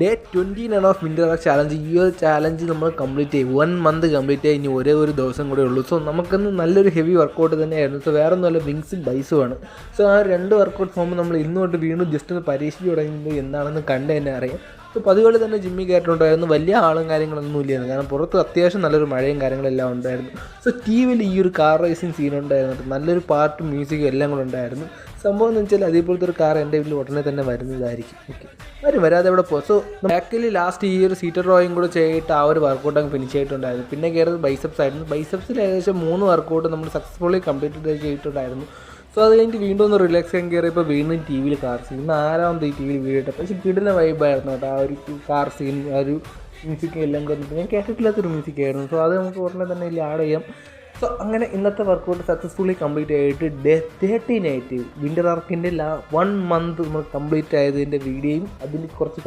Day 29 of winter arc challenge. ഈ ഒരു challenge നമ്മൾ കംപ്ലീറ്റ് ചെയ്യും. 1 മന്ത് കംപ്ലീറ്റ് ആയി, ഇനി ഒരേ ഒരു ദിവസം കൂടെ ഉള്ളൂ. സോ നമുക്കൊന്ന് നല്ലൊരു ഹെവി വർക്കൗട്ട് തന്നെയായിരുന്നു. സോ വേറെ ഒന്നുമല്ല, വിങ്സും ബൈസുമാണ്. സോ ആ 2 വർക്കൗട്ട് ഫോം നമ്മൾ ഇന്ന് തൊട്ട് വീണ്ടും ജസ്റ്റ് ഒന്ന് പരീക്ഷിച്ച് തുടങ്ങുന്നത് എന്താണെന്ന് കണ്ട് തന്നെ അറിയാം. അപ്പോൾ അതുപോലെ തന്നെ ജിമ്മിൽ കയറ്റിട്ടുണ്ടായിരുന്നു. വലിയ ആളും കാര്യങ്ങളൊന്നും ഇല്ലായിരുന്നു, കാരണം പുറത്ത് അത്യാവശ്യം നല്ലൊരു മഴയും കാര്യങ്ങളെല്ലാം ഉണ്ടായിരുന്നു. സോ ടി വിയിൽ ഈ ഒരു കാർ റേസിങ് സീൻ ഉണ്ടായിരുന്നു, നല്ലൊരു പാട്ടും മ്യൂസിക്കും എല്ലാം കൂടെ ഉണ്ടായിരുന്നു. സംഭവം എന്ന് വെച്ചാൽ അതേപോലത്തെ ഒരു കാർ എൻ്റെ വീട്ടിൽ ഉടനെ തന്നെ വരുന്നതായിരിക്കും. ഓക്കെ, ആരും വരാതെ അവിടെ പോകും. സോ ബാക്കിൽ ലാസ്റ്റ് ഈ ഒരു സീറ്റർ റോയും കൂടെ ചെയ്തിട്ട് ആ ഒരു വർക്കൗട്ട് അങ്ങ് ഫിനിഷ് ആയിട്ടുണ്ടായിരുന്നു. പിന്നെ കയറുന്നത് ബൈസപ്സ് ആയിരുന്നു. ബൈസപ്സിൽ ഏകദേശം 3 വർക്കൗട്ട് നമ്മൾ സക്സസ്ഫുള്ളി കംപ്ലീറ്റ് ചെയ്തിട്ടുണ്ടായിരുന്നു. സോ അത് കഴിഞ്ഞിട്ട് വീണ്ടും ഒന്ന് റിലാക്സ് ചെയ്യാൻ കയറിയപ്പോൾ വീണ്ടും ടി വിയിൽ കാർ സീൻ. ഇന്ന് ആരാമത് ഈ ടി വിയിൽ വീടിട്ട്, പക്ഷേ കിടിലൻ വൈബായിരുന്നു കേട്ടോ. ആ ഒരു കാർ സീൻ, ആ ഒരു മ്യൂസിക് എല്ലാം കൊണ്ടിട്ട് ഞാൻ കേട്ടിട്ടില്ലാത്തൊരു മ്യൂസിക് ആയിരുന്നു. സോ അത് നമുക്ക് ഉടനെ തന്നെ ഇതിൽ ആഡ് ചെയ്യാം. സോ അങ്ങനെ ഇന്നത്തെ വർക്കൗട്ട് സക്സസ്ഫുള്ളി കംപ്ലീറ്റ് ആയിട്ട് ഡേ 13 വിൻ്റർ ആർക്കിൻ്റെ 1 മന്ത് നമ്മൾ കംപ്ലീറ്റ് ആയതിൻ്റെ വീഡിയോയും അതിൽ കുറച്ച്